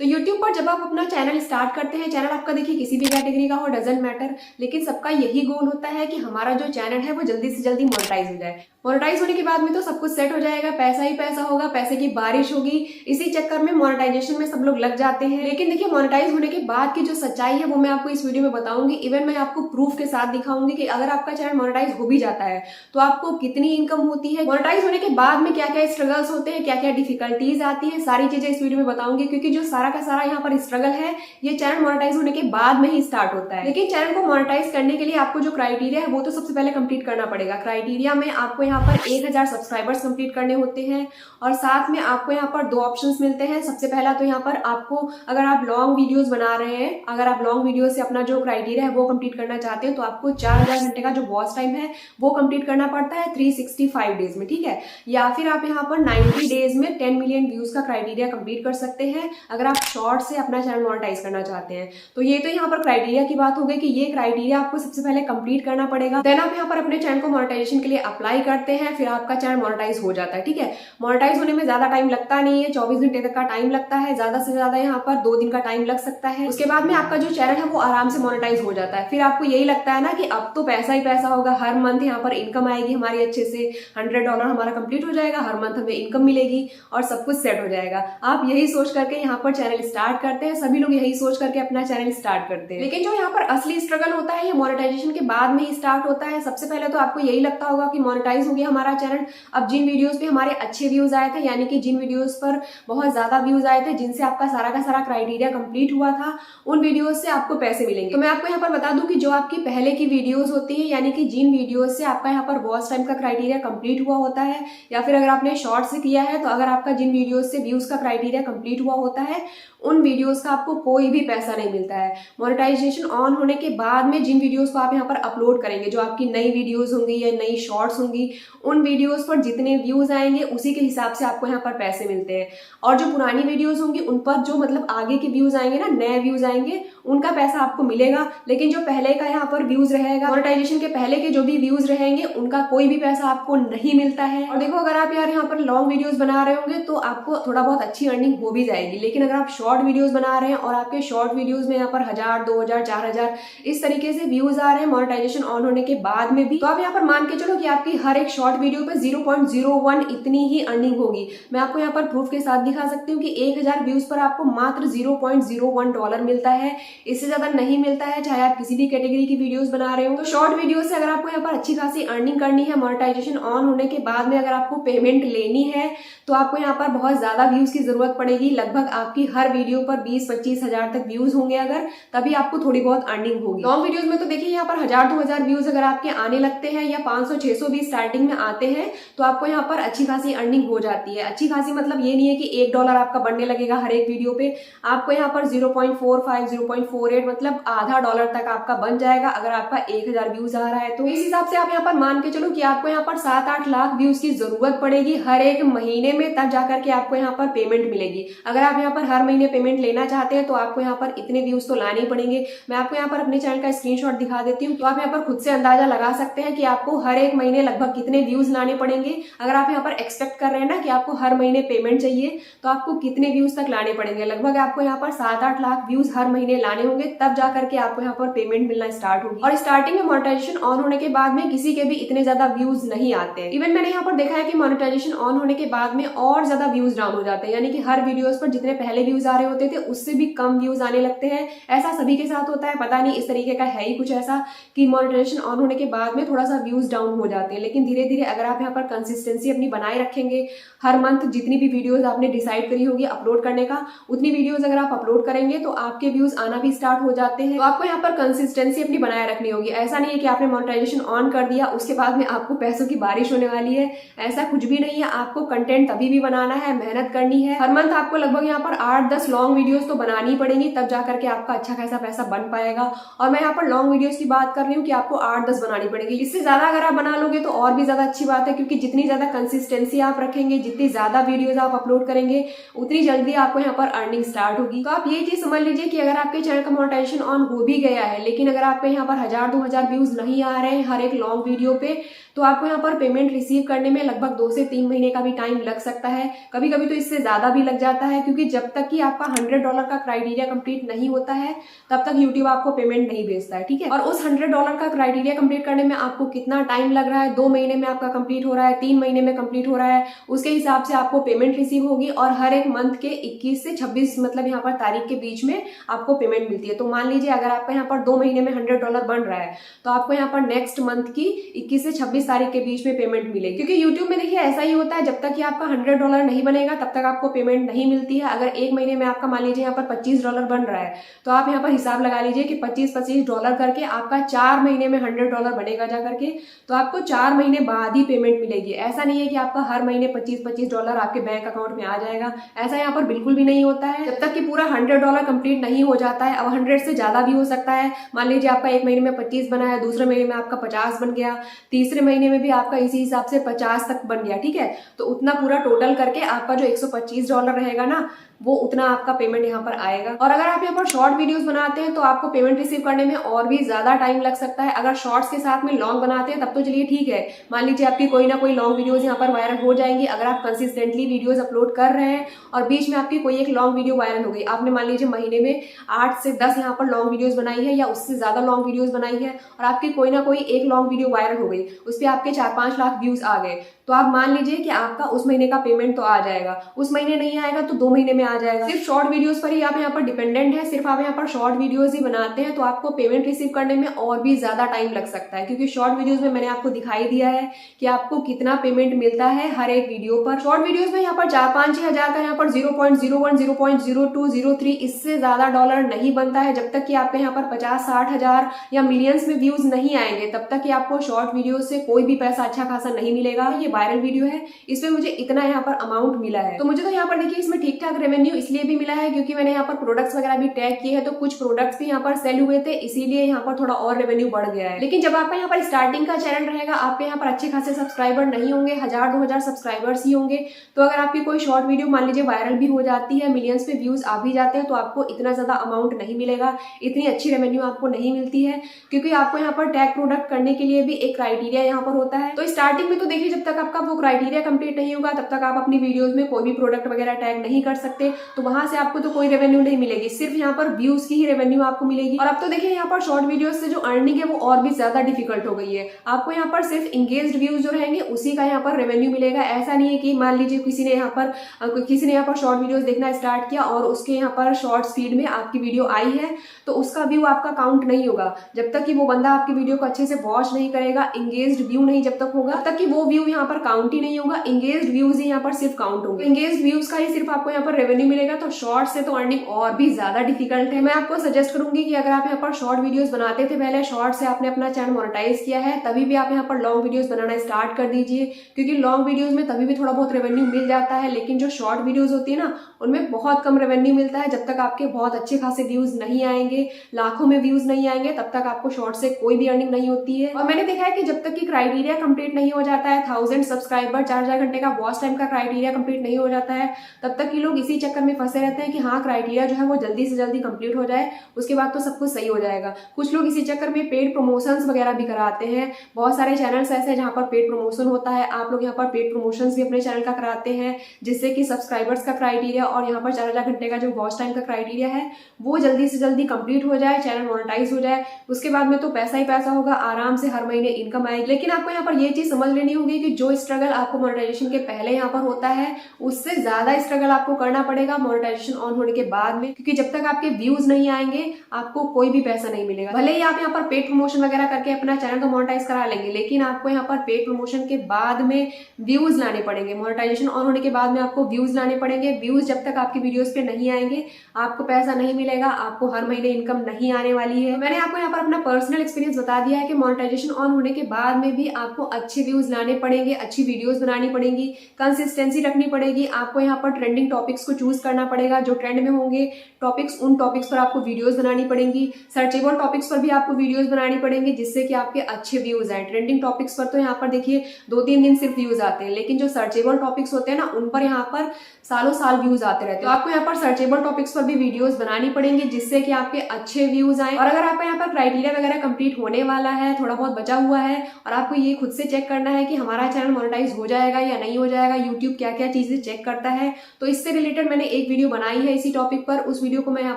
तो YouTube पर जब आप अपना चैनल स्टार्ट करते हैं, चैनल आपका देखिए किसी भी कैटेगरी का हो, डजंट मैटर, लेकिन सबका यही गोल होता है कि हमारा जो चैनल है वो जल्दी से जल्दी मोनेटाइज हो जाए। मोनेटाइज होने के बाद में तो सब कुछ सेट हो जाएगा, पैसा ही पैसा होगा, पैसे की बारिश होगी। इसी चक्कर में मोनेटाइजेशन में सब लोग लग जाते हैं। लेकिन देखिए मोनेटाइज होने के बाद की जो सच्चाई है वो मैं आपको इस वीडियो में बताऊंगी। इवन मैं आपको प्रूफ के साथ दिखाऊंगी कि अगर आपका चैनल मोनेटाइज हो भी जाता है तो आपको कितनी इनकम होती है, मोनेटाइज होने के बाद में क्या क्या स्ट्रगल्स होते हैं, क्या क्या डिफिकल्टीज आती है, सारी चीजें इस वीडियो में बताऊंगी। क्योंकि जो सारा का सारा यहाँ पर स्ट्रगल है ये चैनल मोनेटाइज होने के बाद में ही स्टार्ट होता है। लेकिन चैनल को मोनेटाइज करने के लिए आपको जो क्राइटेरिया है वो तो सबसे पहले कंप्लीट करना पड़ेगा। क्राइटेरिया में आपको यहाँ पर 1000 सब्सक्राइबर्स कंप्लीट करने होते हैं और साथ में आपको यहाँ पर दो ऑप्शंस मिलते हैं। सबसे पहला तो यहाँ पर आपको, अगर आप लॉन्ग वीडियोस बना रहे हैं, अगर आप लॉन्ग वीडियो से अपना जो क्राइटेरिया है वो कंप्लीट करना चाहते हैं तो आपको 4000 घंटे का जो वॉच टाइम है वो कंप्लीट करना पड़ता है 365 डेज में, ठीक है। या फिर आप यहाँ पर 90 डेज में 10 मिलियन व्यूज का क्राइटेरिया कंप्लीट कर सकते हैं अगर आप शॉर्ट से अपना चैनल मोनेटाइज करना चाहते हैं। तो ये तो यहाँ पर क्राइटेरिया की बात हो गई कि ये क्राइटेरिया आपको सबसे पहले कंप्लीट करना पड़ेगा। देन आप यहाँ पर अपने चैनल को मोनेटाइजेशन के लिए अप्लाई करते हैं, फिर आपका चैनल मोनेटाइज हो जाता है, ठीक है। मोनेटाइज होने में ज्यादा टाइम लगता नहीं है, 24 घंटे तक का टाइम लगता है, ज्यादा से ज्यादा यहाँ पर 2 दिन का टाइम लग सकता है। उसके बाद में आपका जो चैनल है वो आराम से मोनेटाइज हो जाता है। फिर आपको यही लगता है ना कि अब तो पैसा ही पैसा होगा, हर मंथ यहाँ पर इनकम आएगी हमारी, अच्छे से $100 हमारा कंप्लीट हो जाएगा, हर मंथ हमें इनकम मिलेगी और सब कुछ सेट हो जाएगा। आप यही सोच करके यहाँ पर चैनल स्टार्ट करते हैं, सभी लोग यही सोच करके अपना चैनल स्टार्ट करते हैं। लेकिन जो यहाँ पर असली स्ट्रगल होता है ये मोनेटाइजेशन के बाद में ही स्टार्ट होता है। सबसे पहले तो आपको यही लगता होगा कि मोनेटाइज हो गया हमारा चैनल, अब जिन वीडियोस पे हमारे अच्छे व्यूज आए थे, यानी कि जिन वीडियोस पर बहुत ज्यादा व्यूज आए थे, जिनसे आपका सारा का सारा क्राइटेरिया कंप्लीट हुआ था, उन वीडियोस से आपको पैसे मिलेंगे। तो मैं आपको यहाँ पर बता दूं कि जो आपकी पहले की वीडियोस होती है, यानी कि जिन वीडियोस से आपका यहाँ पर वॉच टाइम का क्राइटेरिया कंप्लीट हुआ होता है, या फिर अगर आपने शॉर्ट से किया है तो अगर आपका जिन वीडियोस से व्यूज का क्राइटेरिया कंप्लीट हुआ होता है उन वीडियोस का आपको कोई भी पैसा नहीं मिलता है। मोनेटाइजेशन ऑन होने के बाद में जिन वीडियोस को आप यहाँ पर अपलोड करेंगे, जो आपकी नई वीडियोस होंगी या नई शॉर्ट्स होंगी, उन वीडियोस पर जितने व्यूज आएंगे उसी के हिसाब से आपको यहाँ पर पैसे मिलते हैं। और जो पुरानी वीडियोस होंगी उन पर जो मतलब आगे के व्यूज आएंगे ना, नए व्यूज आएंगे, उनका पैसा आपको मिलेगा। लेकिन जो पहले का यहाँ पर व्यूज रहेगा, मोनेटाइजेशन के पहले के जो भी व्यूज रहेंगे उनका कोई भी पैसा आपको नहीं मिलता है। और देखो अगर आप यार यहाँ पर लॉन्ग वीडियोस बना रहे होंगे तो आपको थोड़ा बहुत अच्छी अर्निंग हो भी जाएगी। लेकिन अगर आप शॉर्ट वीडियोस बना रहे हैं और आपके शॉर्ट वीडियोस में यहाँ पर 1000, 2000, 4000 इस तरीके से व्यूज आ रहे हैं मोनेटाइजेशन ऑन होने के बाद में भी, तो आप यहाँ पर मान के चलो कि आपकी हर एक शॉर्ट वीडियो पे 0.01 इतनी ही अर्निंग होगी। मैं आपको यहाँ पर प्रूफ के साथ दिखा सकती हूँ कि 1000 व्यूज पर आपको मात्र $0.01 मिलता है, इससे ज्यादा नहीं मिलता है, चाहे आप किसी भी कैटेगरी की वीडियोस बना रहे हो। तो शॉर्ट वीडियो से अगर आपको यहाँ पर अच्छी खासी अर्निंग करनी है, मोनेटाइजेशन ऑन होने के बाद में अगर आपको पेमेंट लेनी है तो आपको यहाँ पर बहुत ज्यादा व्यूज की जरूरत पड़ेगी। लगभग आपकी हर वीडियो पर 20-25 हजार तक व्यूज होंगे अगर, तभी आपको थोड़ी बहुत अर्निंग होगी। लॉन्ग वीडियोस में तो देखिए यहाँ पर 1000-2000 व्यूज अगर आपके आने लगते हैं या 500-600 भी स्टार्टिंग में आते हैं तो आपको यहाँ पर अच्छी खासी अर्निंग हो जाती है। अच्छी खासी मतलब ये नहीं है कि $1 आपका बनने लगेगा हर एक वीडियो पे, आपको यहाँ पर 0.45, 0.48 मतलब आधा डॉलर तक आपका बन जाएगा अगर आपका 1000 व्यूज आ रहा है। तो इस हिसाब से आप यहाँ पर मान के चलो कि आपको यहाँ पर 7-8 लाख व्यूज की जरूरत पड़ेगी हर एक महीने में, तब जाकर के आपको यहाँ पर पेमेंट मिलेगी। अगर आप यहाँ पर हर महीने पेमेंट लेना चाहते हैं तो आपको यहाँ पर इतने व्यूज तो लाने ही पड़ेंगे। मैं आपको यहाँ पर अपने चैनल का स्क्रीनशॉट दिखा देती हूँ, तो आप यहाँ पर खुद से अंदाजा लगा सकते हैं कि आपको हर एक महीने लगभग कितने व्यूज लाने पड़ेंगे। अगर आप यहाँ पर एक्सपेक्ट कर रहे हैं ना कि आपको हर महीने पेमेंट चाहिए तो आपको कितने व्यूज तक लाने पड़ेंगे। लगभग आपको यहाँ पर 7-8 लाख व्यूज हर महीने लाने होंगे, तब जाकर के आपको यहाँ पर पेमेंट मिलना स्टार्ट होगी। और स्टार्टिंग में मोनेटाइजेशन ऑन होने के बाद में किसी के भी इतने ज्यादा व्यूज नहीं आते हैं। इवन मैंने यहाँ पर देखा है कि मोनेटाइजेशन ऑन होने के बाद में और ज्यादा व्यूज डाउन हो जाते हैं, यानी कि हर वीडियोस पर जितने पहले व्यूज आ रहे होते थे उससे भी कम व्यूज आने लगते हैं। ऐसा सभी के साथ होता है, पता नहीं इस तरीके का है ही कुछ ऐसा कि मोनेटाइजेशन ऑन होने के बाद में थोड़ा सा व्यूज डाउन हो जाते हैं। लेकिन धीरे धीरे अगर आप यहाँ पर कंसिस्टेंसी अपनी बनाए रखेंगे, हर मंथ जितनी भी वीडियोस आपने डिसाइड करी होगी अपलोड करने का, उतनी वीडियोस अगर आप अपलोड करेंगे तो आपके व्यूज आना भी स्टार्ट हो जाते हैं। तो आपको यहाँ पर कंसिस्टेंसी अपनी बनाए रखनी होगी। ऐसा नहीं है कि आपने मोनेटाइजेशन ऑन कर दिया उसके बाद में आपको पैसों की बारिश होने वाली है, ऐसा कुछ भी नहीं है। आपको कंटेंट तभी भी बनाना है, मेहनत करनी है। हर मंथ आपको लगभग यहाँ पर 8-10 लॉन्ग वीडियोस तो बनानी पड़ेंगी, तब जाकर के आपका अच्छा खासा पैसा बन पाएगा। और मैं यहाँ पर लॉन्ग वीडियोस की बात कर रही हूँ कि आपको 8-10 बनानी पड़ेगी। इससे ज्यादा अगर आप बना लोगे तो और भी ज्यादा अच्छी बात है, क्योंकि जितनी ज्यादा कंसिस्टेंसी आप रखेंगे, जितनी ज्यादा वीडियोस आप अपलोड करेंगे, उतनी जल्दी आपको यहाँ पर अर्निंग स्टार्ट होगी। तो आप ये चीज समझ लीजिए कि अगर आपके चैनल का मोनेटाइजेशन ऑन हो भी गया है, लेकिन अगर आपके यहाँ पर 1000-2000 व्यूज नहीं आ रहे हैं हर एक लॉन्ग वीडियो पे, तो आपको यहाँ पर पेमेंट रिसीव करने में लगभग 2 से 3 महीने का भी टाइम लग सकता है, कभी कभी तो इससे ज्यादा भी लग जाता है, क्योंकि जब तक कि आपका $100 का क्राइटेरिया कंप्लीट नहीं होता है तब तक यूट्यूब आपको पेमेंट नहीं भेजता है, ठीक है। और उस $100 का क्राइटेरिया कंप्लीट करने में आपको कितना टाइम लग रहा है, 2 महीने में आपका कंप्लीट हो रहा है, 3 महीने में कंप्लीट हो रहा है, उसके हिसाब से आपको पेमेंट रिसीव होगी। और हर एक मंथ के 21 से 26 मतलब यहाँ पर तारीख के बीच में आपको पेमेंट मिलती है। तो मान लीजिए अगर आपका यहाँ पर 2 महीने में $100 बन रहा है तो आपको यहाँ पर नेक्स्ट मंथ की 21 से 26 तारीख के बीच में पेमेंट मिलेगी, क्योंकि यूट्यूब में देखिए ऐसा ही होता है, जब तक कि आपका $100 नहीं बनेगा तब तक आपको पेमेंट नहीं मिलती है। अगर एक महीने में आपका मान लीजिए यहाँ पर $25 बन रहा है तो आप यहाँ पर हिसाब लगा लीजिए कि $25 करके आपका 4 महीने में $100 बनेगा जा करके, तो आपको 4 महीने बाद ही पेमेंट मिलेगी। ऐसा नहीं है कि आपका हर महीने $25 आपके बैंक अकाउंट में आ जाएगा, ऐसा यहाँ पर बिल्कुल भी नहीं होता है। जब तक कि पूरा $100 कंप्लीट नहीं हो जाता है, अब 100 से ज्यादा भी हो सकता है। मान लीजिए आपका एक महीने में 25 बना है, दूसरे महीने में आपका 50 बन गया, तीसरे महीने में भी आपका इसी हिसाब से 50 तक बन गया, ठीक है। तो उतना पूरा टोटल करके आपका जो $125 रहेगा ना, वो उतना आपका पेमेंट यहाँ पर आएगा। और अगर आप यहाँ पर शॉर्ट वीडियोस बनाते हैं तो आपको पेमेंट रिसीव करने में और भी ज्यादा टाइम लग सकता है। अगर शॉर्ट्स के साथ में लॉन्ग बनाते हैं तब तो चलिए ठीक है, मान लीजिए आपकी कोई ना कोई लॉन्ग वीडियोस यहाँ पर वायरल हो जाएंगी। अगर आप कंसिस्टेंटली वीडियोस अपलोड कर रहे हैं और बीच में आपकी कोई एक लॉन्ग वीडियो वायरल हो गई, आपने मान लीजिए महीने में 8 से 10 यहाँ पर लॉन्ग वीडियोस बनाई है या उससे ज्यादा लॉन्ग वीडियोस बनाई है, और आपकी कोई ना कोई एक लॉन्ग वीडियो वायरल हो गई, उस पर आपके 4-5 लाख व्यूज आ गए, तो आप मान लीजिए कि आपका उस महीने का पेमेंट तो आ जाएगा। उस महीने नहीं आएगा तो 2 महीने में आ जाएगा। सिर्फ शॉर्ट वीडियोस पर ही आप यहाँ पर डिपेंडेंट है, सिर्फ आप यहाँ पर शॉर्ट वीडियोस ही बनाते हैं तो आपको पेमेंट रिसीव करने में और भी ज्यादा टाइम लग सकता है, क्योंकि शॉर्ट वीडियोस में मैंने आपको दिखाई दिया है कि आपको कितना पेमेंट मिलता है हर एक वीडियो पर। शॉर्ट वीडियोस में यहाँ पर 4-5-6 हजार का यहाँ पर 0.01, 0.02, 0.03 इससे ज्यादा डॉलर नहीं बनता है। जब तक कि आपके यहाँ पर 50-60 हजार या मिलियंस में व्यूज नहीं आएंगे तब तक कि आपको शॉर्ट वीडियो से कोई भी पैसा अच्छा खासा नहीं मिलेगा। ये वायरल वीडियो है, इसमें मुझे इतना यहाँ पर अमाउंट मिला है, तो मुझे तो यहाँ पर देखिए इसमें ठीक ठाक रेवेन्यू इसलिए भी मिला है क्योंकि मैंने यहाँ पर प्रोडक्ट्स वगैरह भी टैग किए हैं, तो कुछ प्रोडक्ट्स भी यहाँ पर सेल हुए थे, इसीलिए यहाँ पर थोड़ा और रेवेन्यू बढ़ गया है। लेकिन जब आपका यहाँ पर स्टार्टिंग का चैनल रहेगा, आपके यहाँ पर अच्छे खासे सब्सक्राइबर नहीं होंगे, 1000-2000 सब्सक्राइबर्स ही होंगे, तो अगर आपकी कोई शॉर्ट वीडियो मान लीजिए वायरल भी हो जाती है, मिलियंस पे व्यूज आ भी जाते हैं, तो आपको इतना ज्यादा अमाउंट नहीं मिलेगा, इतनी अच्छी रेवेन्यू आपको नहीं मिलती है, क्योंकि आपको यहाँ पर टैग प्रोडक्ट करने के लिए भी एक क्राइटेरिया यहाँ पर होता है। तो स्टार्टिंग में तो देखिए जब तक आपका वो क्राइटेरिया कंप्लीट नहीं होगा तब तक आप अपनी वीडियोस में कोई भी प्रोडक्ट वगैरह टैग नहीं कर सकते, तो वहां से आपको तो कोई रेवेन्यू नहीं मिलेगी, सिर्फ यहाँ पर व्यूज की ही रेवेन्यू आपको मिलेगी। और अब तो देखिए यहाँ पर शॉर्ट वीडियोस से जो अर्निंग है वो और भी ज्यादा डिफिकल्ट हो गई है। आपको यहाँ पर सिर्फ इंगेज्ड व्यूज जो रहेंगे उसी का यहाँ पर रेवेन्यू मिलेगा। ऐसा नहीं है कि मान लीजिए किसी ने यहाँ पर शॉर्ट वीडियोस देखना स्टार्ट किया और उसके यहाँ पर शॉर्ट फीड में आपकी वीडियो आई है तो उसका व्यू आपका काउंट नहीं होगा। जब तक कि वो बंदा आपकी वीडियो को अच्छे से वॉच नहीं करेगा, इंगेज्ड व्यू नहीं जब तक होगा, तब तक कि वो व्यू यहाँ पर काउंट ही नहीं होगा। इंगेज्ड व्यूज ही यहाँ पर सिर्फ काउंट होंगे, इंगेज्ड व्यूज का ही सिर्फ आपको यहाँ पर रेवेन्यू मिलेगा। तो शॉर्ट से तो अर्निंग और भी ज्यादा डिफिकल्ट है। मैं आपको सजेस्ट करूंगी कि अगर आप यहाँ पर शॉर्ट वीडियोस बनाते थे पहले, शॉर्ट से आपने अपना चैनल मोनेटाइज किया है, तभी भी आप यहाँ पर लॉन्ग वीडियोस बनाना स्टार्ट कर दीजिए, क्योंकि लॉन्ग वीडियोस में तभी भी थोड़ा बहुत रेवेन्यू मिल जाता है, लेकिन जो शॉर्ट वीडियोस होती है ना उनमें बहुत कम रेवेन्यू मिलता है। जब तक आपके बहुत अच्छे खासे व्यूज नहीं आएंगे, लाखों में व्यूज नहीं आएंगे, तब तक आपको शॉर्ट से कोई भी अर्निंग नहीं होती है। और मैंने देखा है कि जब तक कि क्राइटेरिया कंप्लीट नहीं हो जाता है, 1000 सब्सक्राइबर 4 घंटे का वॉच टाइम का क्राइटेरिया कंप्लीट नहीं हो जाता है, तब तक कि लोग इसी चक्कर में फंसे रहते हैं कि हाँ क्राइटेरिया जो है वो जल्दी से जल्दी कंप्लीट हो जाए, उसके बाद तो सब कुछ सही हो जाएगा। कुछ लोग इसी चक्कर में पेड प्रमोशंस वगैरह भी कराते हैं। बहुत सारे चैनल्स ऐसे हैं जहाँ पर पेड प्रमोशन होता है, आप लोग यहाँ पर पेड प्रमोशंस भी अपने चैनल का कराते हैं, जिससे कि सब्सक्राइबर्स का क्राइटेरिया और यहाँ पर 4 घंटे का जो वॉच टाइम का क्राइटेरिया है वो जल्दी से जल्दी कंप्लीट हो जाए, चैनल मोनेटाइज हो जाए। उसके बाद में तो पैसा ही पैसा होगा, आराम से हर महीने इनकम आएगी। लेकिन आपको यहाँ पर ये चीज समझ लेनी होगी कि जो स्ट्रगल आपको मोनेटाइजेशन के पहले यहाँ पर होता है, उससे ज्यादा स्ट्रगल आपको करना पड़ेगा मोनेटाइजेशन ऑन होने के बाद में, क्योंकि जब तक आपके व्यूज नहीं आएंगे आपको कोई भी पैसा नहीं मिलेगा। भले ही आप यहाँ पर पेड प्रमोशन वगैरह करके अपना चैनल को मोनेटाइज करा लेंगे, लेकिन आपको यहाँ पर पेड प्रमोशन के बाद में व्यूज लाने पड़ेंगे। मोनेटाइजेशन ऑन होने के बाद में आपको व्यूज लाने पड़ेंगे। व्यूज जब तक आपकी वीडियोस पे नहीं आएंगे आपको पैसा नहीं मिलेगा, आपको हर महीने इनकम नहीं आने वाली है। मैंने आपको यहाँ पर अपना पर्सनल एक्सपीरियंस बता दिया है कि मोनेटाइजेशन ऑन होने के बाद में भी आपको अच्छे व्यूज लाने पड़ेंगे, अच्छी वीडियोस बनानी पड़ेंगी, कंसिस्टेंसी रखनी पड़ेगी, आपको यहाँ पर ट्रेंडिंग टॉपिक्स को चूज करना पड़ेगा। जो ट्रेंड में होंगे टॉपिक्स, उन टॉपिक्स पर आपको वीडियोस बनानी पड़ेंगी। सर्चेबल टॉपिक्स पर भी आपको वीडियोस बनानी पड़ेंगी जिससे कि आपके अच्छे व्यूज आए। ट्रेंडिंग टॉपिक्स पर तो यहाँ पर देखिए 2-3 दिन सिर्फ व्यूज आते हैं, लेकिन जो सर्चेबल टॉपिक्स होते हैं ना, उन पर यहाँ पर सालों साल व्यूज आते रहते हैं। तो आपको यहाँ पर सर्चेबल टॉपिक्स पर भी वीडियोस बनानी पड़ेंगी जिससे कि आपके अच्छे व्यूज आए। और अगर आपका यहाँ पर क्राइटेरिया वगैरह कंप्लीट होने वाला है, थोड़ा बहुत बचा हुआ है और आपको ये खुद से चेक करना है कि हमारा चैनल मोनेटाइज हो जाएगा या नहीं हो जाएगा, यूट्यूब क्या क्या चीजें चेक करता है, तो इससे रिलेटेड मैंने एक वीडियो बनाई है इसी टॉपिक पर। उस वीडियो को मैं यहाँ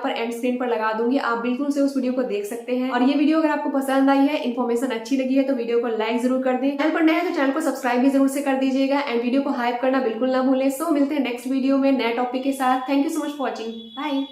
पर एंड स्क्रीन पर लगा दूंगी, आप बिल्कुल से उस वीडियो को देख सकते हैं। और ये वीडियो अगर आपको पसंद आई है, इन्फॉर्मेशन अच्छी लगी है, तो वीडियो को लाइक जरूर कर दें। चैनल पर नए हैं तो चैनल को सब्सक्राइब भी जरूर से कर दीजिएगा एंड वीडियो को हाइप करना बिल्कुल ना भूलें। सो मिलते हैं नेक्स्ट वीडियो में नए टॉपिक के साथ। Thank you so much for watching. Bye.